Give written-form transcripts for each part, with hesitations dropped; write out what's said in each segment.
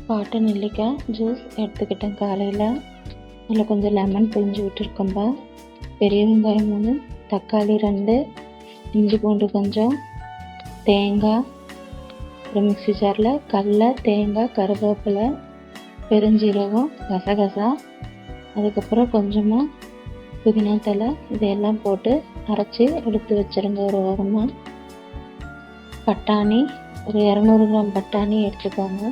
காட்டு நெல்லிக்காய் ஜூஸ் எடுத்துக்கிட்டேன் காலையில். அதில் கொஞ்சம் லெமன் பிழிஞ்சு விட்டுருக்கோம்பா. பெரிய வெங்காயம் 3, தக்காளி 2, இஞ்சி பூண்டு கொஞ்சம், தேங்காய், ஒரு மிக்ஸி ஜாரில் கடலை, தேங்காய், கருவேப்பிலை, பெருஞ்சீரகம், கசகசா, அதுக்கப்புறம் கொஞ்சமாக புதினா தழை, இதையெல்லாம் போட்டு அரைச்சி எடுத்து வச்சுருங்க ஒரு ஓரமாக. பட்டாணி ஒரு 200 கிராம் பட்டாணி எடுத்துக்கோங்க.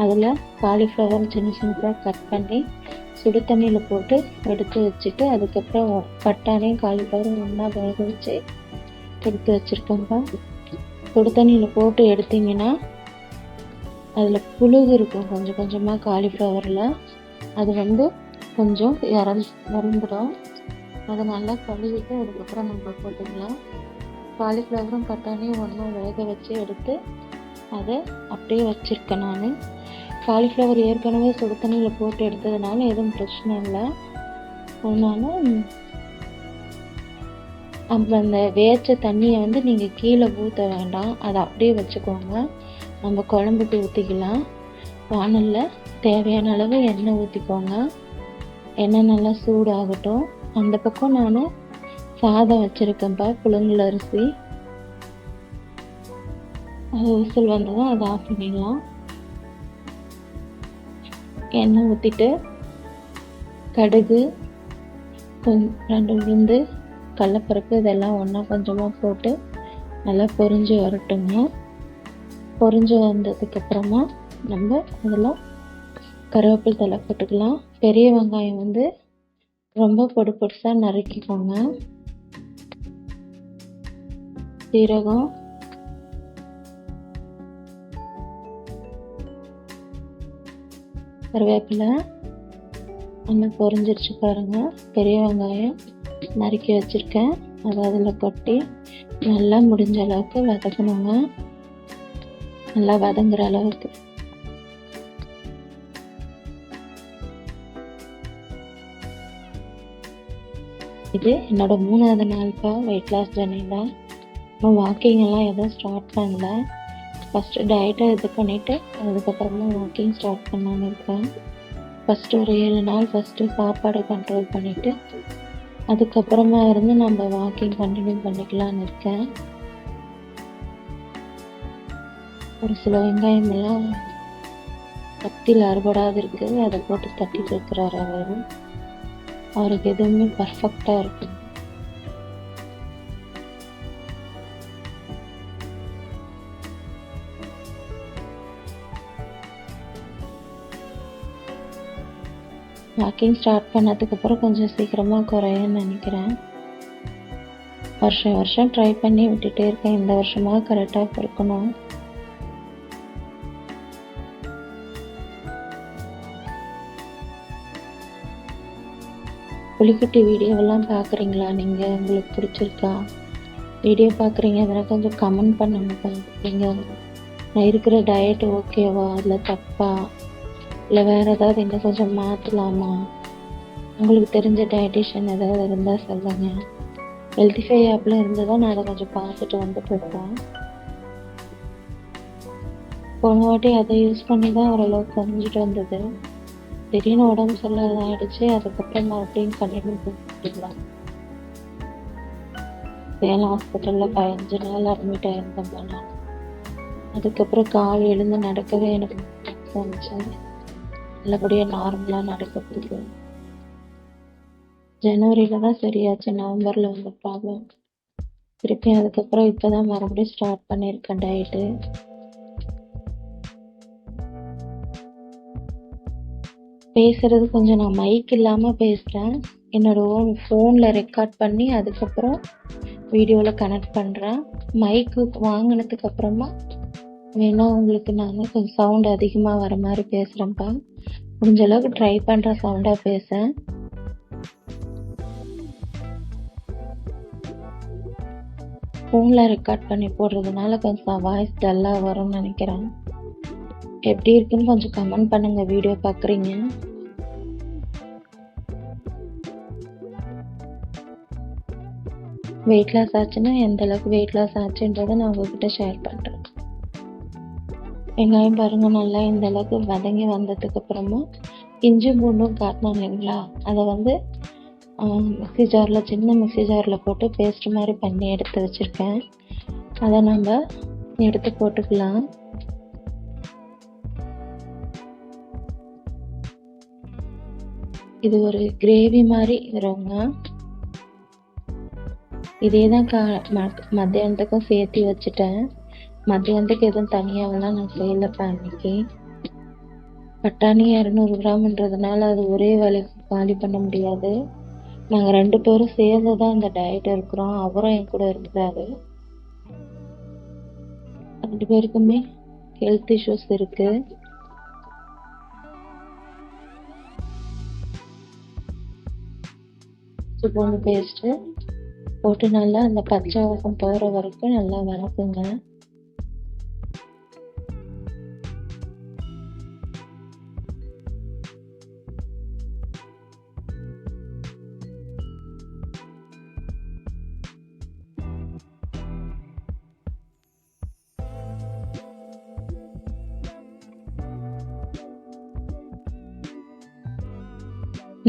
அதில் காலிஃப்ளவர் சின்ன சின்னதாக கட் பண்ணி சுடு தண்ணியில் போட்டு எடுத்து வச்சுட்டு, அதுக்கப்புறம் பட்டாணியும் காலிஃப்ளவரும் ஒன்றா வேக வச்சு எடுத்து வச்சுருக்கோங்க. சுடு தண்ணியில் போட்டு எடுத்திங்கன்னா அதில் புழுகு இருக்கும் கொஞ்சம் கொஞ்சமாக காலிஃப்ளவரில். அது கொஞ்சம் இறந்துடும். அதை நல்லா கழுவிட்டு அதுக்கப்புறம் நம்ம போட்டுக்கலாம். காலிஃப்ளவரும் பட்டாணியும் ஒன்றா வேக வச்சு எடுத்து அதை அப்படியே வச்சுருக்கேன் நான். காலிஃப்ளவர் ஏற்கனவே சுடு தண்ணியில் போட்டு எடுத்ததுனால எதுவும் பிரச்சனை இல்லை. அதனால் அப்புறம் அந்த வேச்ச தண்ணியை நீங்கள் கீழே ஊற்ற வேண்டாம், அதை அப்படியே வச்சுக்கோங்க. நம்ம குழம்புக்கு ஊற்றிக்கலாம். வானலில் தேவையான அளவு எண்ணெய் ஊற்றிக்கோங்க. எண்ணெய் நல்லா சூடாகட்டும். அந்த பக்கம் நான் சாதம் வச்சுருக்கேன்ப்பா, புழுங்கல் அரிசி. அது விசில் வந்ததும் அதை ஆஃப் பண்ணிடலாம். எண்ணெய் ஊற்றிட்டு கடுகு, 2 உளுந்து, கடலைப்பருப்பு இதெல்லாம் ஒன்றா கொஞ்சமாக போட்டு நல்லா பொரிஞ்சு வரட்டுங்க. பொரிஞ்சு வந்ததுக்கப்புறமா நம்ம அதில் கருவேப்பிலை தழை போட்டுக்கலாம். பெரிய வெங்காயம் ரொம்ப பொடிசாக நறுக்கிக்கோங்க. சீரகம், கருவேப்பிலை நல்லா பொரிஞ்சிருச்சு பாருங்கள். பெரிய வெங்காயம் நறுக்கி வச்சுருக்கேன், அதை அதில் கொட்டி நல்லா முடிஞ்ச அளவுக்கு வதக்கணுங்க. நல்லா வதங்குற அளவுக்கு. இது என்னோட 3வது நாள்ப்பா வெயிட் லாஸ் ஜர்னியில். நான் வாக்கிங் எல்லாம் எதுவும் ஸ்டார்ட் பண்ணல. ஃபஸ்ட்டு டயட்டை இது பண்ணிவிட்டு அதுக்கப்புறமா வாக்கிங் ஸ்டார்ட் பண்ணான்னு இருக்கேன். ஃபஸ்ட்டு ஒரு 7 நாள் சாப்பாடை கண்ட்ரோல் பண்ணிவிட்டு அதுக்கப்புறமா நம்ம வாக்கிங் கண்டினியூ பண்ணிக்கலான்னு இருக்கேன். ஒரு சில வெங்காயம் எல்லாம் கத்தியில் அறுபடாது இருக்குது, அதை போட்டு தட்டிட்டு இருக்கிறாரு அவருக்கு எதுவுமே பர்ஃபெக்டாக இருக்கும். வாக்கிங் ஸ்டார்ட் பண்ணதுக்கப்புறம் கொஞ்சம் சீக்கிரமாக குறையும்னு நினைக்கிறேன். வருஷம் ட்ரை பண்ணி விட்டுட்டே இருக்கேன். இந்த வருஷமாக கரெக்டாக இருக்கணும். புலிக்குட்டி வீடியோவெல்லாம் பார்க்குறீங்களா நீங்கள்? உங்களுக்கு பிடிச்சிருக்கா? வீடியோ பார்க்குறீங்க, அதெல்லாம் கொஞ்சம் கமெண்ட் பண்ணுங்க. நான் இருக்கிற டயட் ஓகேவா, அதில் தப்பா, இல்லை வேறு ஏதாவது இன்னும் கொஞ்சம் மாற்றலாமா? உங்களுக்கு தெரிஞ்ச டயட்டிஷியன் ஏதாவது இருந்தால் சொல்லுங்கள். ஹெல்த்திஃபை ஆப்பில் இருந்து தான் நான் அதை கொஞ்சம் பார்த்துட்டு போயிருக்கேன். போன வாட்டி அதை யூஸ் பண்ணி தான் ஓரளவுக்கு குறைஞ்சிட்டு வந்தது. திடீர்னு உடம்பு சரியில்லாத ஆகிடுச்சு. அதுக்கப்புறம் மறுபடியும் கண்டினியூ பண்ணிக்கலாம். சேலம் ஹாஸ்பிட்டலில் 15 நாள் அட்மிட் ஆகிருந்தேன் நான். அதுக்கப்புறம் கால் எழுந்து நடக்கவே எனக்கு தோணுச்சு. நல்லபடியாக நார்மலாக நடக்க பிடிக்கும். ஜனவரியில் தான் சரியாச்சு, நவம்பரில் வந்த ப்ராப்ளம். திருப்பி அதுக்கப்புறம் இப்போ தான் மறுபடியும் ஸ்டார்ட் பண்ணியிருக்கேன் டயட்டு. பேசுகிறது கொஞ்சம் நான் மைக் இல்லாமல் பேசுகிறேன். என்னோட ஓன் ஃபோனில் ரெக்கார்ட் பண்ணி அதுக்கப்புறம் வீடியோவில் கனெக்ட் பண்ணுறேன். மைக்கு வாங்கினதுக்கப்புறமா வேணால் உங்களுக்கு நான் கொஞ்சம் சவுண்ட் அதிகமாக வர மாதிரி பேசுகிறேன்ப்பா. முடிஞ்ச அளவுக்கு ட்ரை பண்ணுற சவுண்டாக பேசேன். ஃபோனில் ரெக்கார்ட் பண்ணி போடுறதுனால கொஞ்சம் வாய்ஸ் டல்லாக வரும்னு நினைக்கிறேன். எப்படி இருக்குன்னு கொஞ்சம் கமெண்ட் பண்ணுங்கள் வீடியோ பார்க்குறீங்க. வெயிட் லாஸ் ஆச்சுன்னா எந்த அளவுக்கு வெயிட் லாஸ் ஆச்சுன்றதை நான் உங்ககிட்ட ஷேர் பண்ணுறேன். வெங்காயம் பாருங்கள் நல்லா இந்த அளவுக்கு வதங்கி வந்ததுக்கப்புறமா இஞ்சி பூண்டும் காட்டினோம் இல்லைங்களா, அதை வந்து மிக்ஸி ஜாரில் சின்ன மிக்ஸி ஜாரில் போட்டு பேஸ்ட் மாதிரி பண்ணி எடுத்து வச்சுருக்கேன். அதை நம்ம எடுத்து போட்டுக்கலாம். இது ஒரு கிரேவி மாதிரி வருங்க. இதே தான் மத்தியானத்துக்கும் சேர்த்து வச்சுட்டேன். மத்தியானத்துக்கு எதுவும் தனியாகலாம் நான் செய்யலப்பா அன்னைக்கு. பட்டாணி 200 கிராம்ன்றதுனால அது ஒரே வேலைக்கு காலி பண்ண முடியாது. நாங்கள் 2 பேரும் சேர்ந்து தான் இந்த டயட் இருக்கிறோம். அவரும் என் கூட இருக்கிறாரு. 2 பேருக்குமே ஹெல்த் இஷ்யூஸ் இருக்கு. பூண்டு பேஸ்ட்டு போட்டு நல்லா அந்த பச்சை வாசம் போகிற வரைக்கும் நல்லா வதக்குங்க.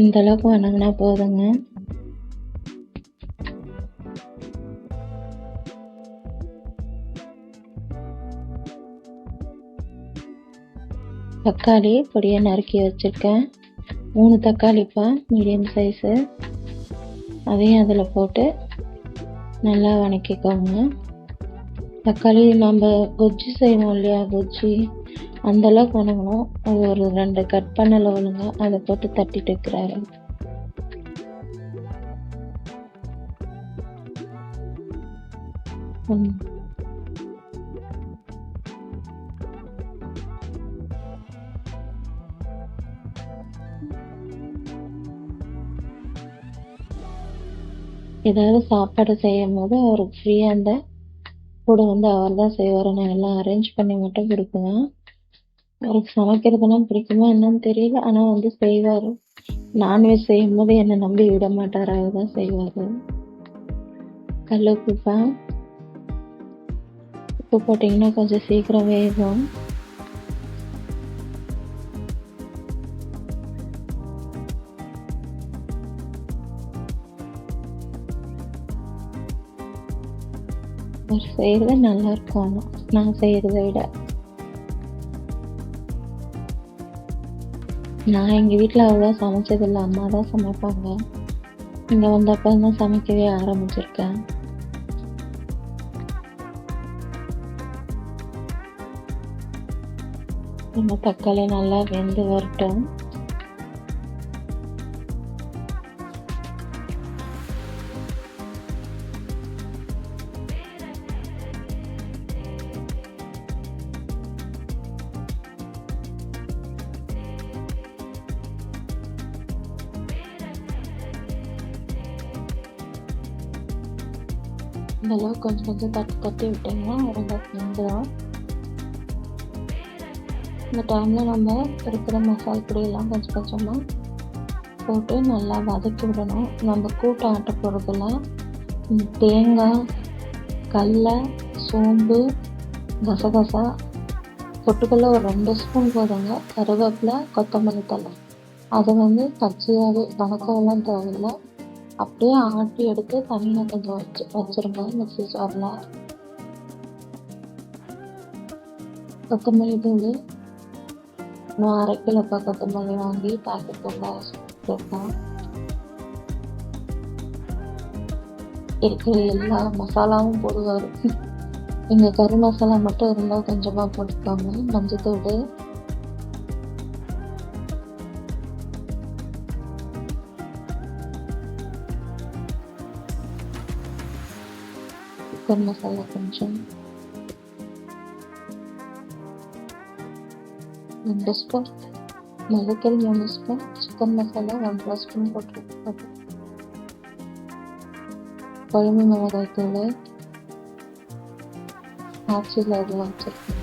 இந்த அளவுக்கு வணங்கினா போதுங்க. தக்காளி பொடியை நறுக்கி வச்சுருக்கேன். 3 தக்காளிப்பா, மீடியம் சைஸு. அதையும் அதில் போட்டு நல்லா வணக்கிக்கோங்க. தக்காளி நம்ம கொஜ்ஜி செய்வோம் இல்லையா, கொஜ்ஜி அந்தளவுக்கு வணங்கணும். அது ஒரு 2 கட் பண்ணல ஒழுங்க, அதை போட்டு தட்டிட்டு இருக்கிறாரு. ஏதாவது சாப்பாடு செய்யும் போது அவருக்கு ஃப்ரீயாக இருந்தால் கூட வந்து அவர் தான் செய்வார். நான் எல்லாம் அரேஞ்ச் பண்ணி மட்டும் கொடுப்பேன். அவருக்கு சமைக்கிறதுலாம் பிடிக்குமா என்னன்னு தெரியல, ஆனால் வந்து செய்வார். நான்வெஜ் செய்யும் போது என்னை நம்பி விட மாட்டார், அவர் தான் செய்வார். கல் உப்புப்பா, உப்பு போட்டிங்கன்னா கொஞ்சம் சீக்கிரம் வேகும். அவர் செய்கிறது நல்லா இருக்கும். ஆனால் நான் செய்கிறத விட நான் எங்கள் வீட்டில் அவ்வளோ சமைச்சதில்லை, அம்மா தான் சமைப்பாங்க. இங்கே வந்தப்போ தான் சமைக்கவே ஆரம்பிச்சிருக்கேன். நம்ம தக்காளி நல்லா வெந்து வரட்டும். இந்த அளவுக்கு கொஞ்சம் கொஞ்சம் தட்டி விட்டிங்கன்னா ரொம்ப வெந்துடும். இந்த டைமில் நம்ம இருக்கிற மசாலா பொடியெல்லாம் கொஞ்சம் கொஞ்சமாக போட்டு நல்லா வதக்கி விடணும். நம்ம கூட்டை ஆட்ட போகிறதுல தேங்காய், கடலை, சோம்பு, கசகசா, பொட்டுக்கடலை ஒரு 2 ஸ்பூன் போதுங்க. கருவேப்பிலை, கொத்தமல்லி தழை, அதை வந்து பச்சையாகவே வணக்கம்லாம் தேவையில்லை, அப்படியே ஆட்டி எடுத்து தனியாக கொஞ்சம் வச்சுருங்க மிக்ஸி ஜாரில். கொத்தமல்லி தூள் நான் 1/2 கிலோப்பா கொத்தமல்லி வாங்கி பாக்கெட் போட்டேன். இருக்கிற எல்லா மசாலாவும் போடுவார். இங்கே கறி மசாலா மட்டும் இருந்தால் கொஞ்சமாக போட்டுக்கோங்க. மஞ்சத்தூள், சிக்கன் மசாலா கொஞ்சம், 2 ஸ்பூன் மிளகாய், 3 ஸ்பூன் சிக்கன் மசாலா, 1/2 ஸ்பூன் போட்டு குழம்பு மிளகாய் தூள் ஆச்சியில் அதெல்லாம் வச்சுருக்கேன்.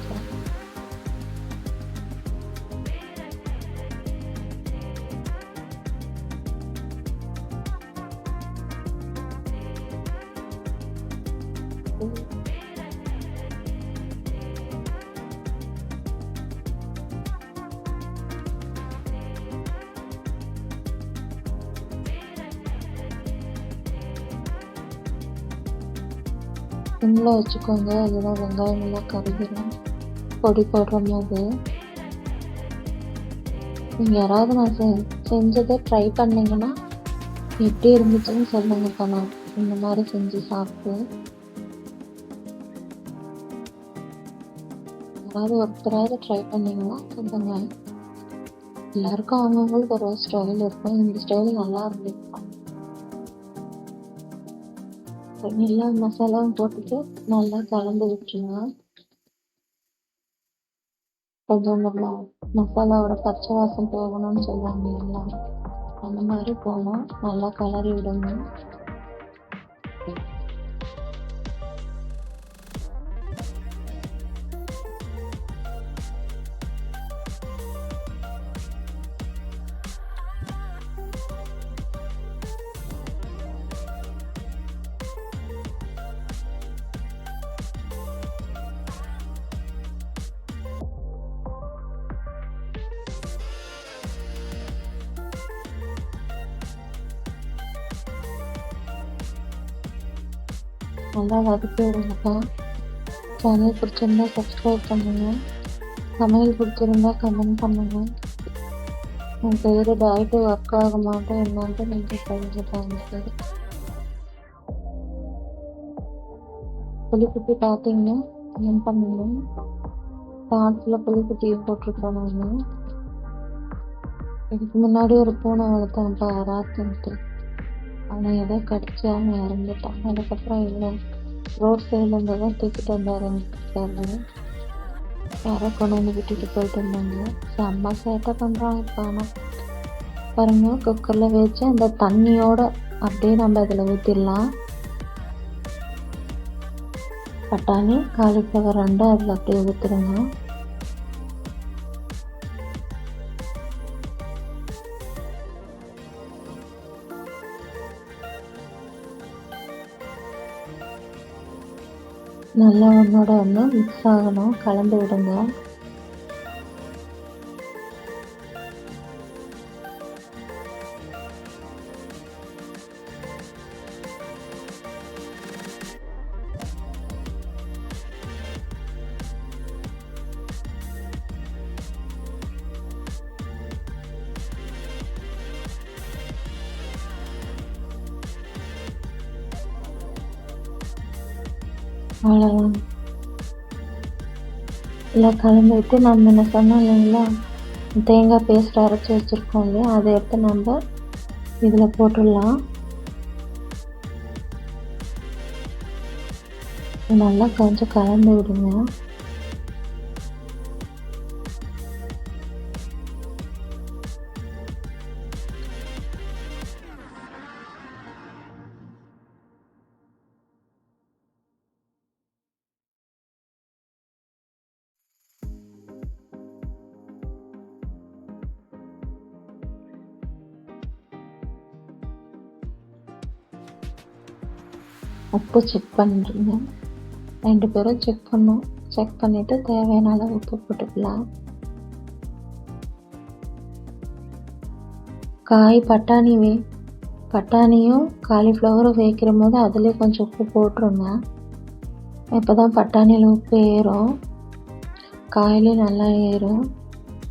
சிம்மில் வச்சுக்கோங்க. அதுதான் வெங்காயம் நல்லா கருகிடும் பொடி போடுற போது. நீங்கள் யாராவது நான் செஞ்சதை ட்ரை பண்ணிங்கன்னா எப்படி இருந்துச்சுன்னு சொல்லுங்கப்பா. நான் இந்த மாதிரி செஞ்சு சாப்பிட்டு யாராவது ஒருத்தராவது ட்ரை பண்ணிங்கன்னா சொல்லுங்க. எல்லாருக்கும் அவங்கவுங்களுக்கு ஒரு ஸ்டைல் இருக்கும். இந்த ஸ்டைல் நல்லா இருந்துச்சு. எல்லா மசாலாவும் போட்டுட்டு நல்லா கலந்து விட்டுருங்க. கொஞ்சம் நல்லா மசாலாவோட பச்சை வாசம் போகணும்னு சொல்லுவாங்க இல்லைங்களா, அந்த மாதிரி போகணும். நல்லா கலரி விடுங்க. நல்லா வதக்கி விடுங்கப்பா. சேனல் பிடிச்சிருந்தா சப்ஸ்கிரைப் பண்ணுங்க. சமையல் பிடிச்சிருந்தா கமெண்ட் பண்ணுங்க. என் பேர் டயட்டு ஒர்க் ஆக மாட்டோம் என்னன்ட்டு நீங்கள் தெரிஞ்சுட்டாங்க. புளிக்குட்டி பார்த்தீங்கன்னா கமெண்ட் பண்ணுங்க. ஷார்ட்ஸில் புளிக்குட்டியை போட்டிருக்கேன் நான். இதுக்கு முன்னாடி ஒரு பூனை வளர்த்தேன்ப்பா, ராத்துன்ட்டு. அவனை ஏதோ கடிச்சு அவன் இறந்துட்டான். அதுக்கப்புறம் இல்லை, ரோட் சைடில் இருந்து தான் தூக்கிட்டு வந்தார். யாரோ கொண்டு வந்து விட்டுட்டு போயிட்டு இருந்தாங்க. செம்ம சேட்டை பண்ணுறான் இப்போ. ஆனால் பாருங்க, குக்கரில் வச்சு அந்த தண்ணியோட அப்படியே நம்ம அதில் ஊற்றிடலாம். பட்டாணி காலிஃப்ளவர் ரெண்டும் அதில் அப்படியே ஊற்றுருங்க. நல்லா ஒன்றோட ஒன்று மிக்ஸ் ஆகணும், கலந்து விடுங்க. அவ்வளோதான். எல்லாம் கலந்து விட்டு நம்ம என்ன சொன்னோம் இல்லைங்களா, தேங்காய் பேஸ்ட் அரைச்சி வச்சுருக்கோம் இல்லையா, அதை எடுத்து நம்ம இதில் போட்டுடலாம். நல்லா கொஞ்சம் கலந்து விடுங்க. உப்பு செக் பண்ணிடுங்க. 2 பேரும் செக் பண்ணோம். செக் பண்ணிவிட்டு தேவையான அளவு உப்பு போட்டுக்கலாம். பட்டாணியும் காலிஃப்ளவரும் வேகிற போது அதுலேயே கொஞ்சம் உப்பு போட்டுருங்க. இப்போ தான் பட்டாணியில் உப்பு ஏறும், காயிலையும் நல்லா ஏறும்.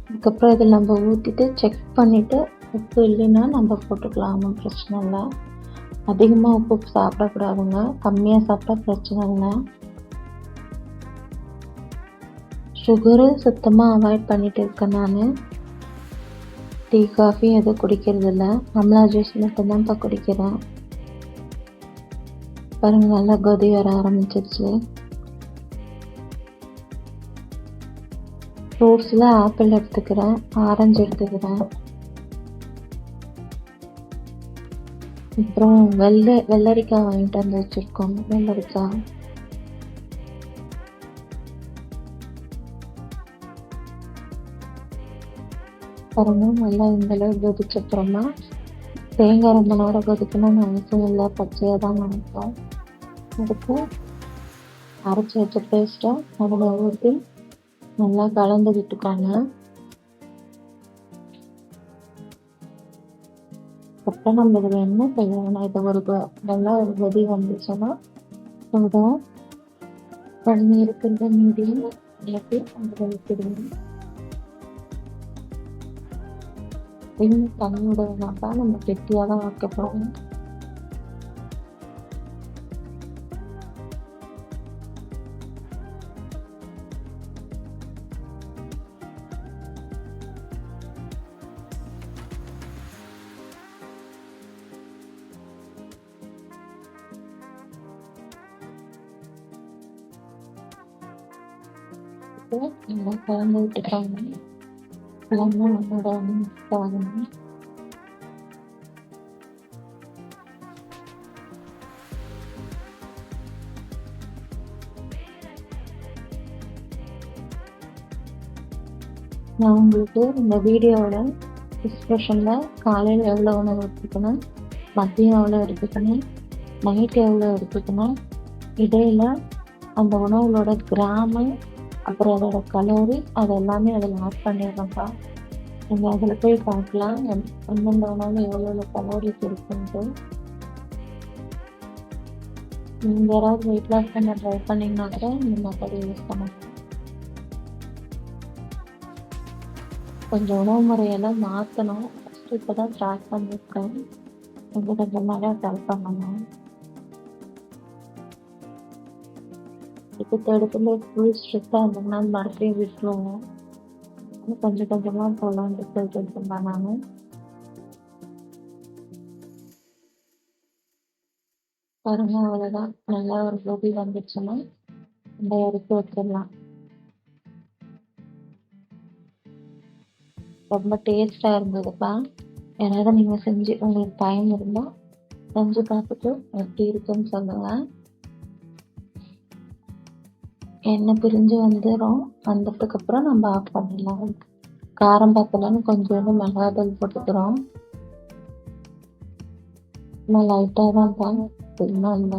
அதுக்கப்புறம் இதில் நம்ம ஊற்றிட்டு செக் பண்ணிவிட்டு உப்பு இல்லைன்னா நம்ம போட்டுக்கலாம், ஒன்றும் பிரச்சனை இல்லை. அதிகமாக உப்பு சாப்பிடக்கூடாதுங்க, கம்மியாக சாப்பிட்டா பிரச்சனை இல்லை. சுகரு சுத்தமாக அவாய்ட் பண்ணிட்டு இருக்கேன் நான். டீ காஃபி எதுவும் குடிக்கிறது இல்லை, அம்லா ஜூஸ் மட்டும்தான்ப்பா குடிக்கிறேன். பாருங்க, நல்லா கொதி வர ஆரம்பிச்சிருச்சு. ஃப்ரூட்ஸில் ஆப்பிள் எடுத்துக்கிறேன், ஆரஞ்சு எடுத்துக்கிறேன். அப்புறம் வெள்ளரிக்காய் வாங்கிட்டு வந்து வச்சுருக்கோம். வெள்ளரிக்காய் பாருங்க, நல்லா இந்தளவு கொதிச்சப்புறமா தேங்காய் ரொம்ப நேரம் கொதிக்கணும்னு அவசியம் இல்லை, பச்சையாக தான் நினைப்போம். அதுக்கு அரைச்சி வச்ச பேஸ்ட்டை அதில் ஊற்றி நல்லா கலந்து விட்டுக்கோங்க. அப்புறம் நம்ம இதில் என்ன செய்யணும், இதை நல்லா ஒரு கொதி வந்துச்சுன்னா போதும். தண்ணி இருக்கிறத மீடியம் எனக்கு அதில் வைக்கிடுவேன். இன்னும் தண்ணியோட தான் நம்ம கெட்டியாக தான் வைக்க போகிறோம். நம்ம கலந்து விட்டுட்டாங்க. எல்லாமே நம்மளோட மிக்ஸ் ஆகணும். நான் உங்களுக்கு இந்த வீடியோவோட டிஸ்கிரிப்ஷனில் காலையில் எவ்வளோ உணவு எடுத்துக்கணும், மதியம் எவ்வளோ எடுத்துக்கணும், நைட்டு எவ்வளோ எடுத்துக்கணும், இடையில அந்த உணவுகளோட கிராமு, அப்புறம் அதோட கலோரி அது எல்லாமே அதில் ஆட் பண்ணிடுறோம்ப்பா. நீங்கள் அதில் போய் பார்க்கலாம் எந்தெந்த உணவு எவ்வளோ கலோரிஸ் இருக்குன்ட்டு. நீங்கள் யாராவது வெயிட் லாஸ் பண்ண ட்ரை பண்ணிங்கன்னா கூட இந்த மெத்தட் யூஸ் பண்ணலாம். கொஞ்சம் உணவு முறையெல்லாம் மாற்றணும். ஃபஸ்ட்டு இப்போ தான் ஸ்டார்ட் பண்ணியிருக்கேன். கொஞ்சம் கொஞ்சமாக ட்ரை பண்ணணும். இப்போ எடுத்துல ஃபுல் ஸ்ட்ரிக்டாக இருந்தோம்னா மறுபடியும் விட்டுருவோம். கொஞ்சம் கொஞ்சமாக போகலான்ட்டு போயிட்டு இருக்கேன் நான். பாருங்க, அவ்வளோதான். நல்லா ஒரு கொதி வந்துச்சுன்னா நம்ம எடுத்து வச்சிடலாம். ரொம்ப டேஸ்ட்டாக இருந்ததுப்பா. யாராவது நீங்கள் செஞ்சு உங்களுக்கு டைம் இருந்தால் செஞ்சு பார்த்துட்டு எப்படி இருக்குன்னு சொல்லுங்கள். எண்ணெய் பிரிஞ்சு வந்துடும். வந்ததுக்கப்புறம் நம்ம ஆஃப் பண்ணிடலாம். காரம் பார்த்தலான்னு கொஞ்சோண்டு மிளகாத்தூள் போட்டுக்கிறோம். நான் லைட்டாக தான்ப்பா, இன்னும் இல்லை.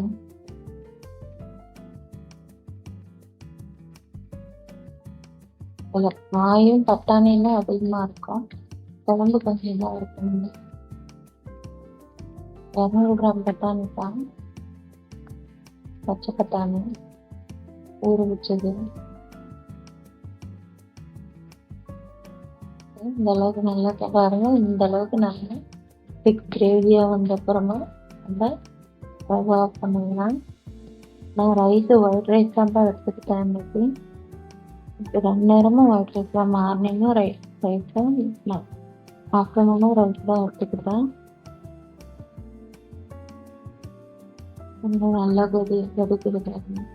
இல்லை, காயும் பட்டாணியும் அதிகமாக இருக்கும். குழம்பு கொஞ்சம் இதாக இருக்கும். 200 கிராம் பட்டாணி தான், பச்சை பட்டாணி ஊற வச்சது. இந்த அளவுக்கு நல்லா பாருங்க. இந்த அளவுக்கு நல்லா திக் கிரேவியாக வந்த அப்புறமா நம்ம ஸ்டவ் ஆஃப் பண்ணிடலாம். நான் ரைஸு ஒயிட் ரைஸ் தான் எடுத்துக்கிட்டேன் இன்னைக்கு. இப்போ 2 நேரமும் ஒயிட் ரைஸ் தான். மார்னிங்கும் ரைஸ் தான், ஆஃப்டர்நூனும் ரைஸ் தான் எடுத்துக்கிட்டேன். கொஞ்சம் நல்லா கொதிக்குது பாருங்க.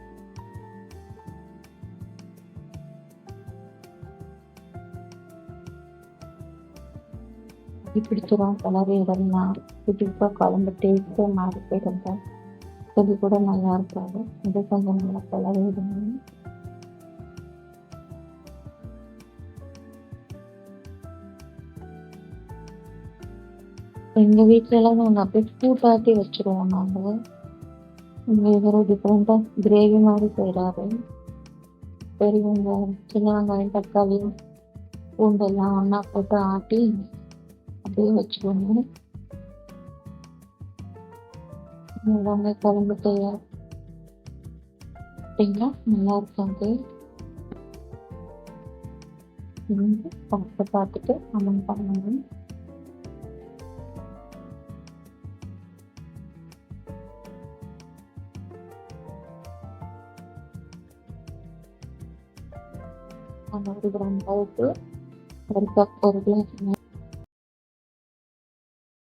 பிடிச்சிடும் கிளறி இடம்லாம். புதுசாக குழம்பு டேஸ்ட்டே மாறி போயிடும். இது கூட நல்லா இருக்காது. இது கொஞ்சம் நல்லா கிளறி விடணும். எங்கள் வீட்டிலலாம் நாங்கள் அப்படியே கூட்டாட்டி வச்சுருவோம். நாங்கள் இங்கே வேறு டிஃப்ரெண்ட்டாக கிரேவி மாதிரி செய்கிறாரு. பெரிய வெங்காயம், சின்ன வெங்காயம், தக்காளி, பூண்டெல்லாம் ஒன்றா போட்டு ஆட்டி அப்படியே வச்சுக்கோங்க. எல்லாமே குழம்பு தயார் அப்படின்னா நல்லா இருக்காது. பார்த்துட்டு அமௌண்ட் பண்ணணும். அந்த 1 கிராம் பவுட்டு, 1 கப், 1 கிளாஸ்